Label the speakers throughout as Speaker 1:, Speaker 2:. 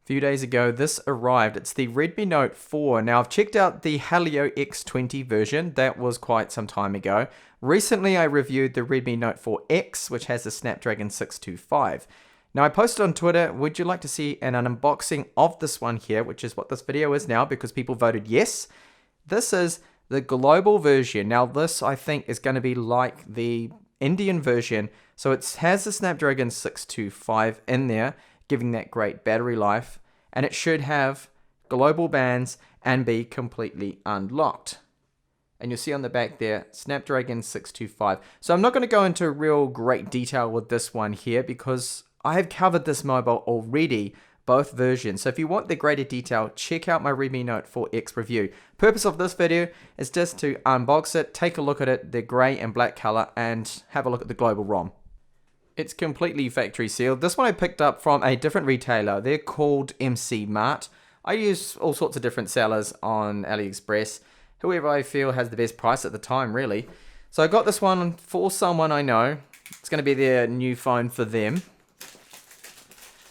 Speaker 1: few days ago, this arrived. It's the Redmi Note 4. Now, I've checked out the Helio X20 version. That was quite some time ago. Recently, I reviewed the Redmi Note 4X, which has the Snapdragon 625. Now, I posted on Twitter, would you like to see an unboxing of this one here, which is what this video is now because people voted yes. This is the global version. Now, this, I think, is going to be like the Indian version. So it has the Snapdragon 625 in there, giving that great battery life, and it should have global bands and be completely unlocked. And you'll see on the back there, Snapdragon 625. So I'm not going to go into real great detail with this one here because I have covered this mobile already, both versions. So if you want the greater detail, check out my Redmi Note 4X review. Purpose of this video is just to unbox it, take a look at it, the grey and black color, and have a look at the global ROM. It's completely factory sealed. This one I picked up from a different retailer. They're called MC Mart. I use all sorts of different sellers on AliExpress. Whoever I feel has the best price at the time, really. So I got this one for someone I know. It's going to be their new phone for them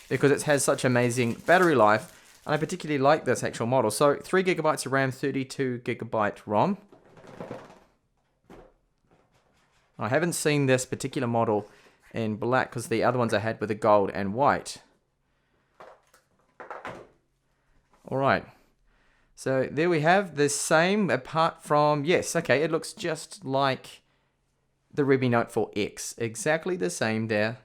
Speaker 1: because it has such amazing battery life. And I particularly like this actual model. So 3 GB of RAM, 32 GB ROM. I haven't seen this particular model in black because the other ones I had were the gold and white. Alright, so there we have the same apart from, yes, okay, it looks just like the Redmi Note 4X, exactly the same there.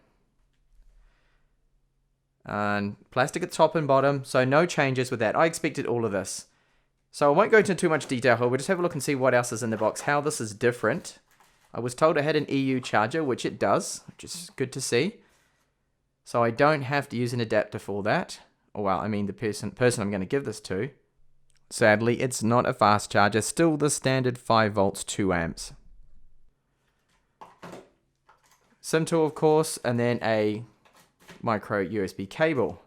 Speaker 1: And plastic at top and bottom, so no changes with that. I expected all of this. So I won't go into too much detail here, we'll just have a look and see what else is in the box, how this is different. I was told it had an EU charger, which it does, which is good to see. So I don't have to use an adapter for that. Or well, I mean the person I'm going to give this to. Sadly, it's not a fast charger, still the standard 5 volts, 2 amps. SIM tool, of course, and then a micro USB cable.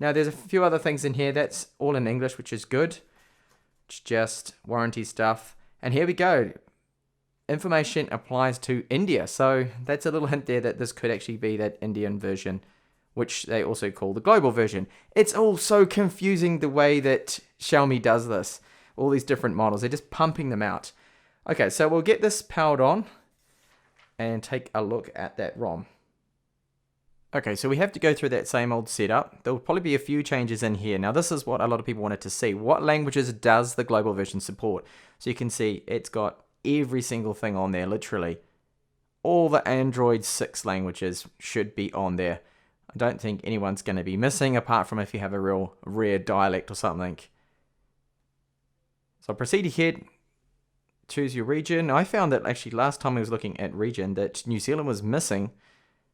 Speaker 1: Now there's a few other things in here that's all in English, which is good. It's just warranty stuff. And here we go. Information applies to India, so that's a little hint there that this could actually be that Indian version, which they also call the global version. It's all so confusing the way that Xiaomi does this. All these different models, they're just pumping them out. Okay, so we'll get this powered on and take a look at that ROM. Okay, so we have to go through that same old setup. There will probably be a few changes in here. Now this is what a lot of people wanted to see. What languages does the global version support? So you can see it's got every single thing on there, literally. All the Android 6 languages should be on there. I don't think anyone's going to be missing, apart from if you have a real rare dialect or something. So proceed ahead, choose your region. I found that actually last time I was looking at region that New Zealand was missing.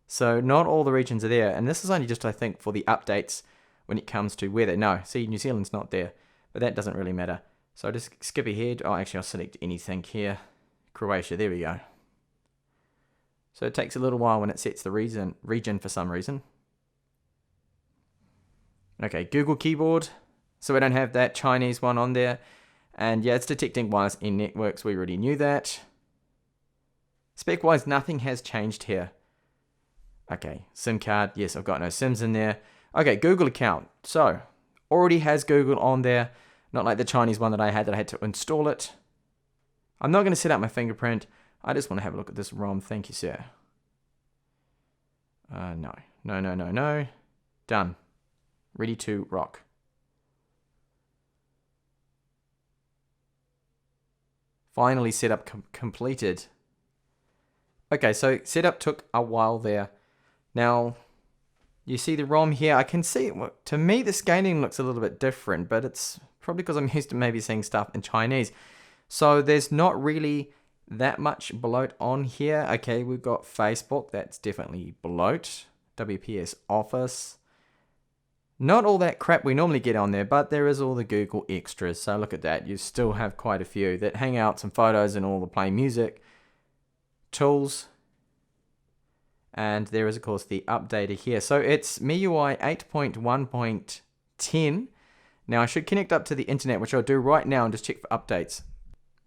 Speaker 1: So not all the regions are there. And this is only just, I think, for the updates when it comes to weather. No, see, New Zealand's not there, but that doesn't really matter. So I'll just skip ahead. Oh, actually, I'll select anything here. Croatia, there we go. So it takes a little while when it sets the region for some reason. Okay, Google Keyboard. So we don't have that Chinese one on there. And yeah, it's detecting wireless in networks. We already knew that. Spec-wise, nothing has changed here. Okay, SIM card. Yes, I've got no SIMs in there. Okay, Google account. So, already has Google on there. Not like the Chinese one that I had to install it. I'm not going to set up my fingerprint. I just want to have a look at this ROM. Thank you, sir. No. Done. Ready to rock. Finally setup completed. Okay, so setup took a while there. Now, you see the ROM here. I can see, to me, the scaling looks a little bit different, but it's probably because I'm used to maybe seeing stuff in Chinese. So there's not really that much bloat on here. Okay, we've got Facebook. That's definitely bloat. WPS Office. Not all that crap we normally get on there, but there is all the Google extras. So look at that. You still have quite a few. That Hangouts and photos and all the play music. Tools. And there is, of course, the updater here. So it's MIUI 8.1.10. Now, I should connect up to the internet, which I'll do right now and just check for updates.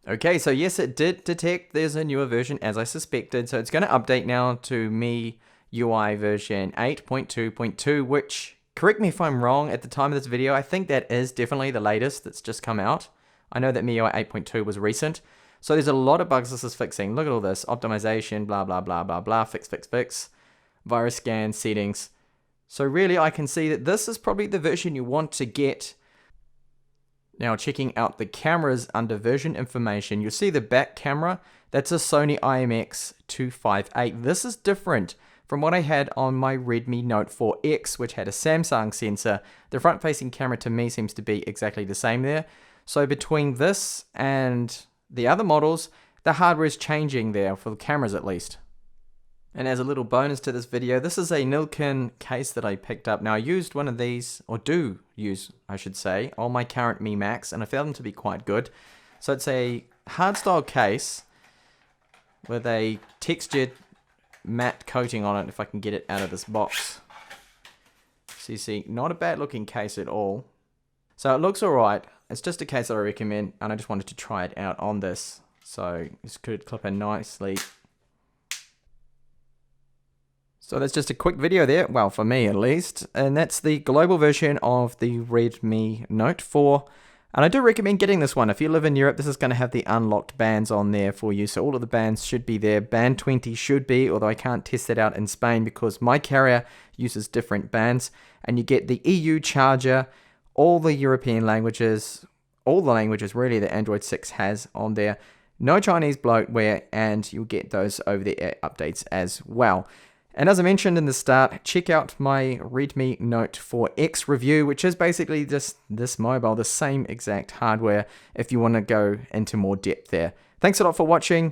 Speaker 1: Okay, so yes, it did detect there's a newer version, as I suspected. So it's going to update now to MIUI version 8.2.2, which Correct me if I'm wrong, at the time of this video, I think that is definitely the latest that's just come out. I know that MIUI 8.2 was recent. So there's a lot of bugs this is fixing. Look at all this. Optimization, blah, blah, blah, blah, blah. Fix. Virus scan, settings. So really, I can see that this is probably the version you want to get. Now, checking out the cameras under version information, you'll see the back camera. That's a Sony IMX258. This is different from what I had on my Redmi Note 4X, which had a Samsung sensor. The front-facing camera to me seems to be exactly the same there. So between this and the other models, the hardware is changing there, for the cameras at least. And as a little bonus to this video, this is a Nilkin case that I picked up. Now, I used one of these, or do use, I should say, on my current Mi Max, and I found them to be quite good. So it's a hardstyle case with a textured matte coating on it, if I can get it out of this box. So you see, not a bad looking case at all. So it looks alright. It's just a case that I recommend, and I just wanted to try it out on this. So this could clip in nicely. So that's just a quick video there, well, for me at least, and that's the global version of the Redmi Note 4. And I do recommend getting this one. If you live in Europe, this is going to have the unlocked bands on there for you. So all of the bands should be there. Band 20 should be, although I can't test that out in Spain because my carrier uses different bands. And you get the EU charger, all the European languages, all the languages really that Android 6 has on there. No Chinese bloatware, and you'll get those over-the-air updates as well. And as I mentioned in the start, check out my Redmi Note 4X review, which is basically just this mobile, the same exact hardware, if you want to go into more depth there. Thanks a lot for watching.